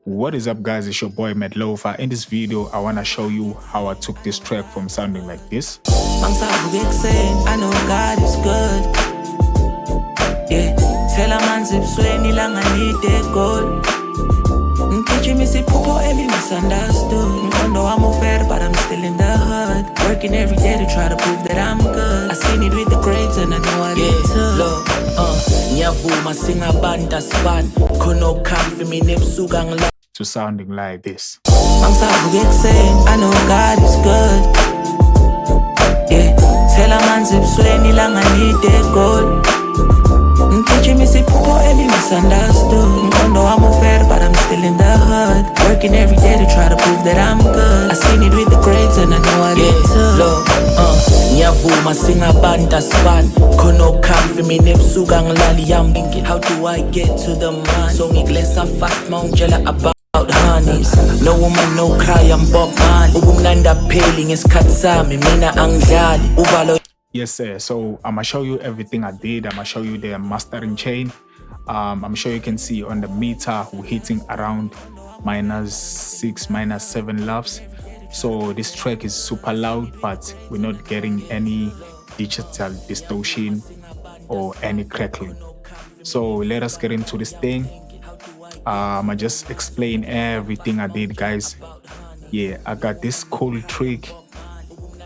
What is up, guys? It's your boy Medlofa. In this video, I want to show you how I took this track from sounding like this. I know God is good. Yeah, tell a man zipsweni lang I need that goal. Teaching me popo every misunderstood. Know I'm fair, but I'm still in the hood. Working every day to try to prove that I'm good. I seen it with the grades and I know I get to. Look, nyavuma singa banda span. Kono come for me nepsugang la. To sounding like this. I know God is good. Yeah, tell a man zipsweni lang I need that goal. Teaching me popo every misunderstood. Know I'm fair, but I'm still in the hood. Working every day to try to prove that I'm good. I seen it with the grades and I know I get to. Look, nyavuma singa banda span. Kono come for me nepsugang lali yam. How do I get to the man? So ngiglesa fast maungela about honeys. No woman, no cry, I'm Bob man. Ubumnanda pailing is katsami, mina angjali. Uvalo. Yes, sir. So I'm gonna show you everything I did. I'm gonna show you the mastering chain. I'm sure you can see on the meter we're hitting around -6, -7 laughs. So this track is super loud, but we're not getting any digital distortion or any crackling. So let us get into this thing. I just explain everything I did, guys. Yeah, I got this cool trick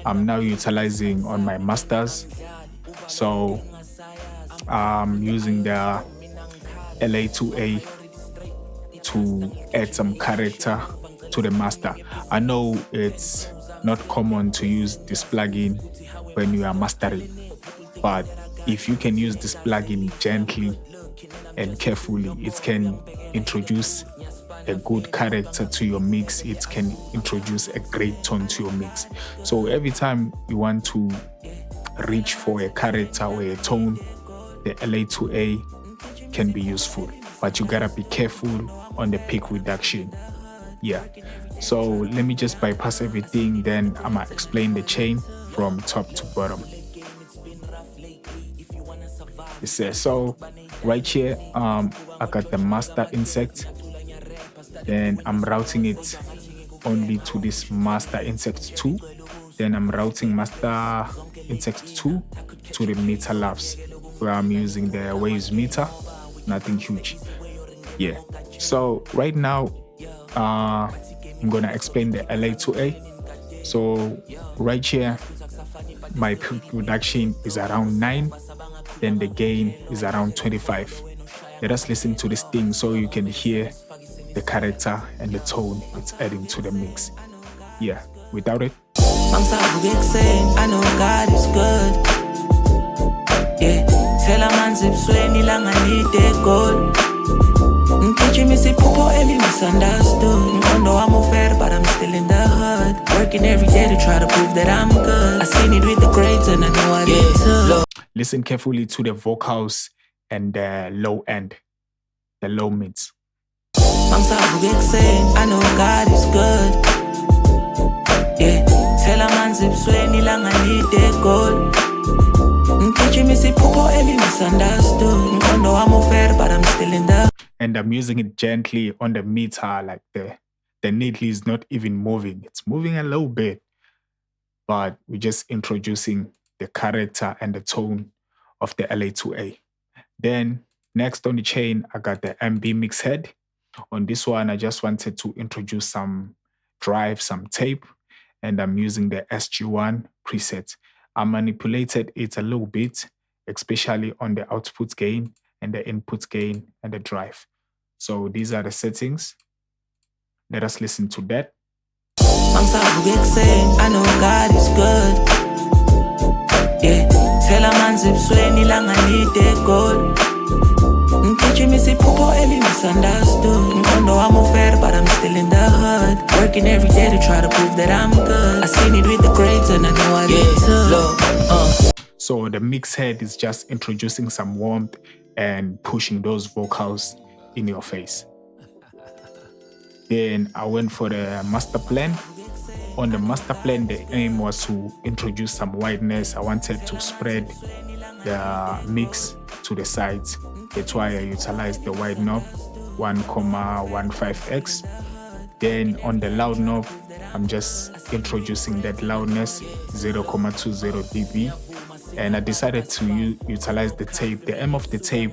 I'm now utilizing on my masters. So I'm using the LA2A to add some character to the master. I know it's not common to use this plugin when you are mastering, but if you can use this plugin gently and carefully, it can introduce a good character to your mix. It can introduce a great tone to your mix. So every time you want to reach for a character or a tone, the LA2A can be useful, but you gotta be careful on the peak reduction. Yeah, so let me just bypass everything, then I'm gonna explain the chain from top to bottom. It says, so right here, I got the master insect, then I'm routing it only to this master insect 2, then I'm routing master insect 2 to the meter laughs, where I'm using the waves meter, nothing huge. Yeah, so right now I'm gonna explain the LA2A. So right here, my peak reduction is around 9, then the gain is around 25. Let us listen to this thing so you can hear the character and the tone it's adding to the mix. Yeah, without it. I know God is good. Yeah, tell a man zipsweni lang I need that goal. Teaching me popo every misunderstood. Know I'm fair, but I'm still in the hood. Working every day to try to prove that I'm good. I seen it with the grades and I know I get to. Listen carefully to the vocals and the low end, the low mids. I know God is good. Yeah, tell a man zipsweni lang I need that goal. Teaching me popo every misunderstood. Know I'm fair, but I'm still in the. And I'm using it gently on the meter, like the needle is not even moving. It's moving a little bit, but we're just introducing the character and the tone of the LA2A. Then next on the chain, I got the MB mix head. On this one, I just wanted to introduce some drive, some tape, and I'm using the SG1 preset. I manipulated it a little bit, especially on the output gain and the input gain and the drive. So these are the settings. Let us listen to that. I know God is good. Yeah, tell a man zipsweni lang I need that goal. Teaching me popo every misunderstood. Know I'm fair, but I'm still in the hood. Working every day to try to prove that I'm good. I seen it with the grades and I know I get to. So the mix head is just introducing some warmth and pushing those vocals in your face. Then I went for the master plan. On the master plan, the aim was to introduce some wideness. I wanted to spread the mix to the sides. That's why I utilized the wide knob. 1,15x. Then on the loud knob, I'm just introducing that loudness 0,20 dB. And I decided to utilize the tape. The aim of the tape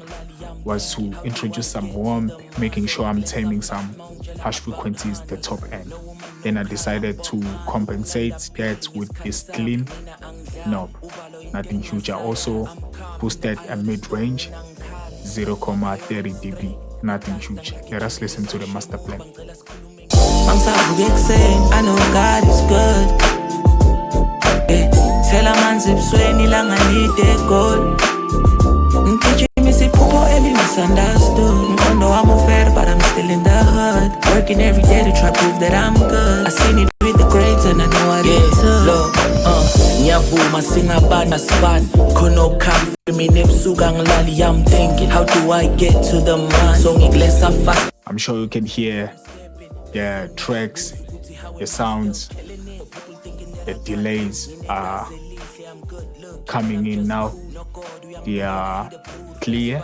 was to introduce some warmth, making sure I'm taming some harsh frequencies, the top end. Then I decided to compensate that with this clean knob, nothing huge. I also boosted a mid-range 0,30 dB, nothing huge. Let us listen to the master plan. I know God is good. Yeah. Tell a man zipsweni lang I need that gold. Teaching me si pupo eli misunderstood. No, I'm fair, but I'm still in the hood. Working every day to try to prove that I'm good. I seen it with the grades and I know I get tough. Look, nyavuma singabana span. Kono come for me nepsuga nglali. I'm thinking, how do I get to the man? So ngiglesa fast. I'm sure you can hear the tracks, the sounds, the delays are coming in now. They are clear.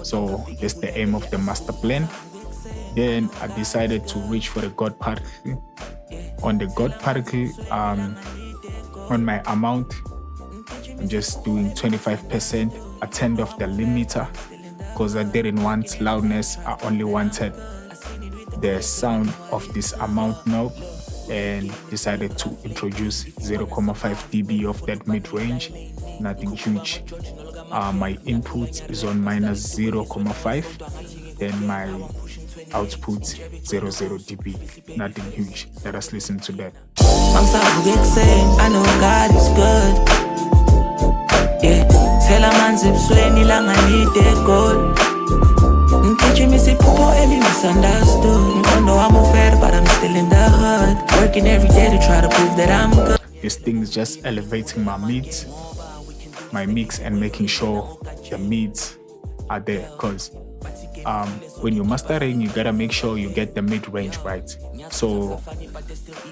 So that's the aim of the master plan. Then I decided to reach for the God particle. On the God particle, on my amount, I'm just doing 25%, a tenth of the limiter, because I didn't want loudness. I only wanted the sound of this amount now, and decided to introduce 0,5 dB of that mid-range, nothing huge. My input is on minus 0,5, then my output 00 dB, nothing huge. Let us listen to that. I know God is good. Yeah, tell a man zipsweni lang I need that gold. Teaching me si pupo eli misunderstood. No, I'm fair, but I'm still in the hood. Working every day to try to prove that I'm good. This thing is just elevating my mids, my mix, and making sure the mids are there. Because when you're mastering, you gotta make sure you get the mid-range right. So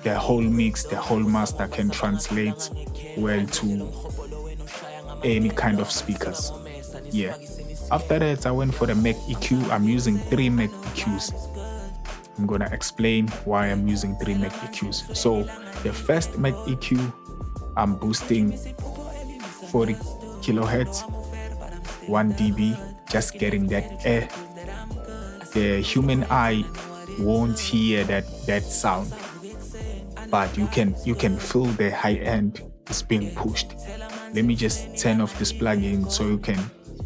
the whole mix, the whole master can translate well to any kind of speakers. Yeah. After that, I went for the Mac EQ. I'm using 3 Mac EQs. I'm gonna explain why I'm using 3 Mac EQs. So the first Mac EQ, I'm boosting 40 kilohertz, 1 dB, just getting that air. The human eye won't hear that sound, but you can feel the high end is being pushed. Let me just turn off this plugin so you can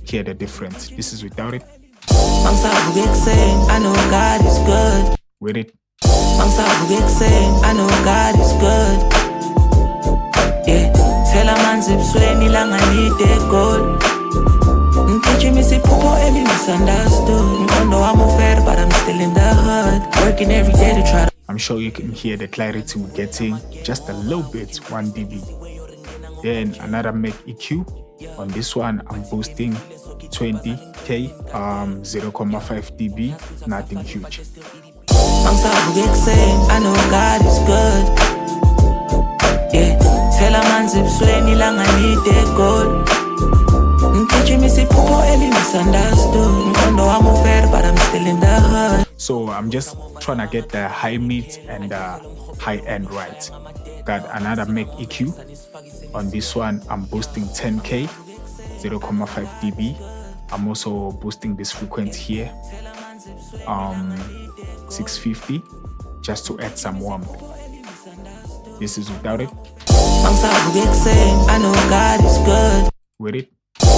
hear the difference. This is without it. I know God is good. With it. I know God is good. Yeah, tell a man zipsweni lang I need that gold. Teaching me si pupo eli misunderstood. No, I'm fair, but I'm still in the hood. Working every day to try to. I'm sure you can hear the clarity we're getting, just a little bit, 1 dB. Then another Mac EQ. On this one, I'm boosting 20k, 0,5 dB, nothing huge. I know God is good. Yeah, tell a man zipsweni lang I need that gold. Teaching me si pupo eli misunderstood. No, I'm fair, but I'm still in the hood. So I'm just trying to get the high mid and the high end right. Got another Mac EQ. On this one, I'm boosting 10k, 0,5 dB. I'm also boosting this frequency here, 650, just to add some warmth. This is without it. I know God is good. With it. I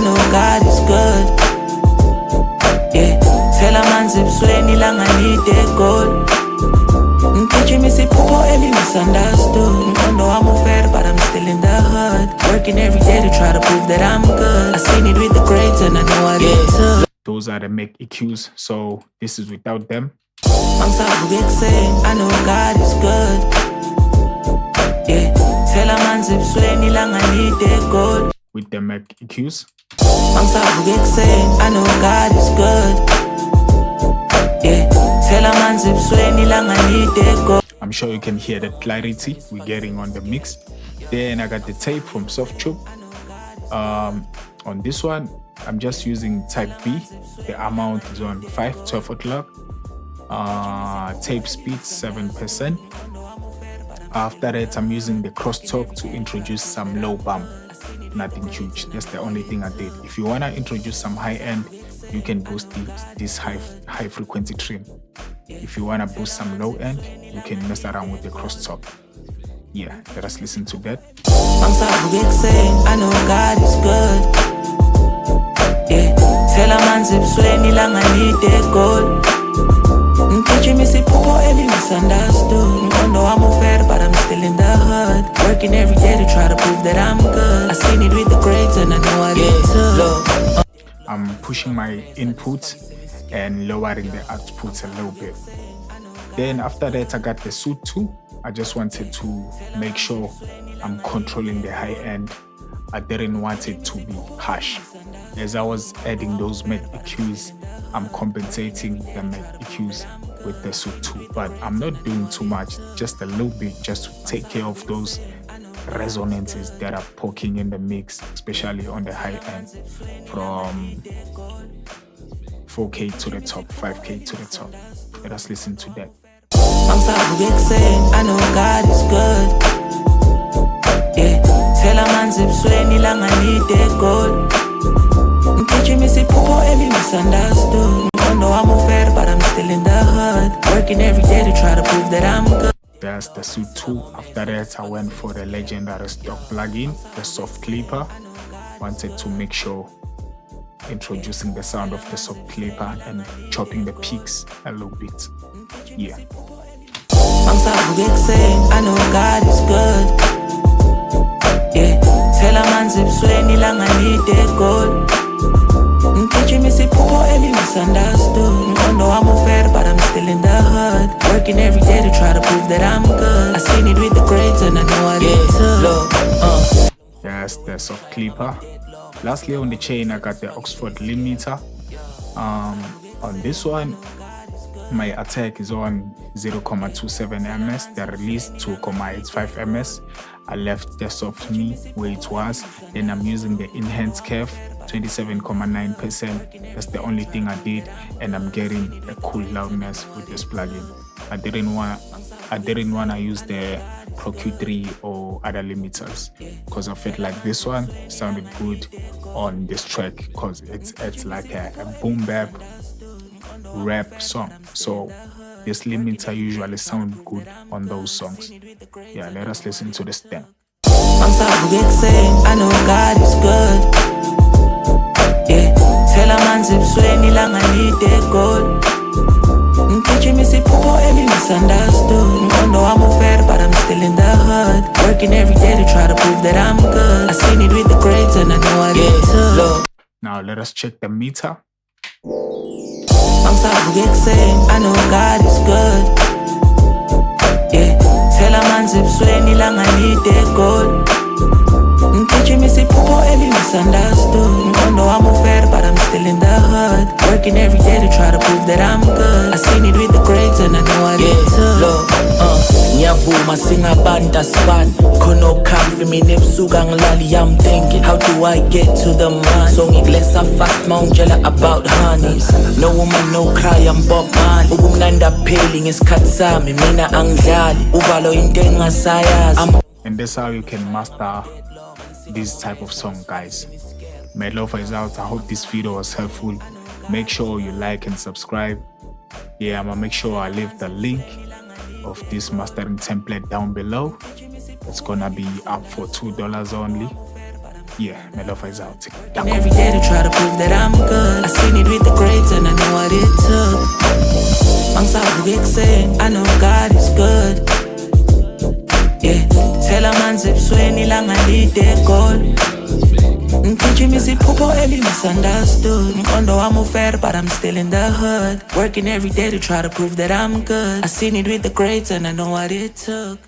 know God is good. Yeah, tell a man zipsweni lang I need that gold. Teaching me si pupo eli misunderstood. No, I'm fair, but I'm still in the hood. Working every day to try to prove that I'm good. I seen it with the grades and I know I get tough. Those are the Mac EQs, so this is without them. I know God is good. Yeah, tell a man zipsweni lang I need that gold. With the Mac EQs. I know God is good. Yeah, tell a man zipsweni lang I need that gold. I'm sure you can hear the clarity we're getting on the mix. Then I got the tape from Soft Tube. On this one, I'm just using type B. The amount is on 12 o'clock. Tape speed 7%. After that, I'm using the crosstalk to introduce some low bump. Nothing huge. That's the only thing I did. If you wanna introduce some high end, you can boost this high frequency trim. If you wanna boost some low end, you can mess around with the crosstalk. Yeah, let us listen to that. I know God is good. Yeah, tell a man zipsweni lang I need that gold. Teaching me sipupo every misunderstood. I know I'm fair, but I'm still in the hood. Working every day to try to prove that I'm good. I seen it with the grades and I know I get tough. I'm pushing my input and lowering the outputs a little bit. Then after that, I got the suit too. I just wanted to make sure I'm controlling the high end. I didn't want it to be harsh. As I was adding those med EQs, I'm compensating the med EQs with the suit too. But I'm not doing too much, just a little bit, just to take care of those resonances that are poking in the mix, especially on the high end, from 4K to the top, 5K to the top. Let us listen to that. I know God is good. Yeah, tell a man zipsweni lang I need that gold. Teaching me sipupo every misunderstood. I know I'm fair, but I'm still in the hood. Working every day to try to prove that I'm good. That's the suit 2. After that, I went for the legendary stock plugin, the soft clipper. Wanted to make sure introducing the sound of the soft clipper and chopping the peaks a little bit. Yeah. I know God is good. Yeah, tell a man zipsweni lang I need that gold. Teaching me sipupo every misunderstood. I know I'm fair, but I'm still in the hood. Working every day to try to prove that I'm good. I seen it with the grades and I know I get tough. That's the soft clipper. Lastly, on the chain, I got the Oxford limiter. On this one, my attack is on 0.27 ms, the release 2.85 ms. I left the soft knee where it was. Then I'm using the enhanced curve, 27.9%. That's the only thing I did, and I'm getting a cool loudness with this plugin. I didn't wanna use the Pro Q3 or other limiters because I felt like this one sounded good on this track because it's like a boom bap rap song. So this limiter usually sound good on those songs. Yeah, let us listen to the stem. I know God is good. Yeah, tell a man zipsweni lang I need that gold. Teaching me sipupo every misunderstood. I know I'm fair, but I'm still in the hood. Working every day to try to prove that I'm good. I seen it with the grades and I know I get tough. Now let us check the meter. I know God is good. Yeah, tell a man zipsweni lang I need that gold. Teaching me sipupo every misunderstood. I know I'm fair, but I'm still in the hood. Working every day to try to prove that I'm good. I seen it with the grades and I know I get tough. Ngiyavuma singabantu asifani khona okhamfi mina ebusuku ngilali I'm thinking how do I get to the money so ngikulesa fast mawungitshela about honeys no woman no cry I'm Bob Marley ubumnandi apheli ngesikhathi sami mina angidlali uvalo into engasayazi. And that's how you can master this type of song, guys. My lover is out. I hope this video was helpful. Make sure you like and subscribe. Yeah, I'm gonna make sure I leave the link of this mastering template down below. It's gonna be up for $2 only. Yeah, my lover is out. Every day to try to prove that I'm good. I seen it with the grades and I know what it took. I know God is good. Yeah, tell a man zipsweni lang I need that gold. Teaching me sipupo every misunderstood. I know I'm fair, but I'm still in the hood. Working every day to try to prove that I'm good. I seen it with the grades and I know what it took.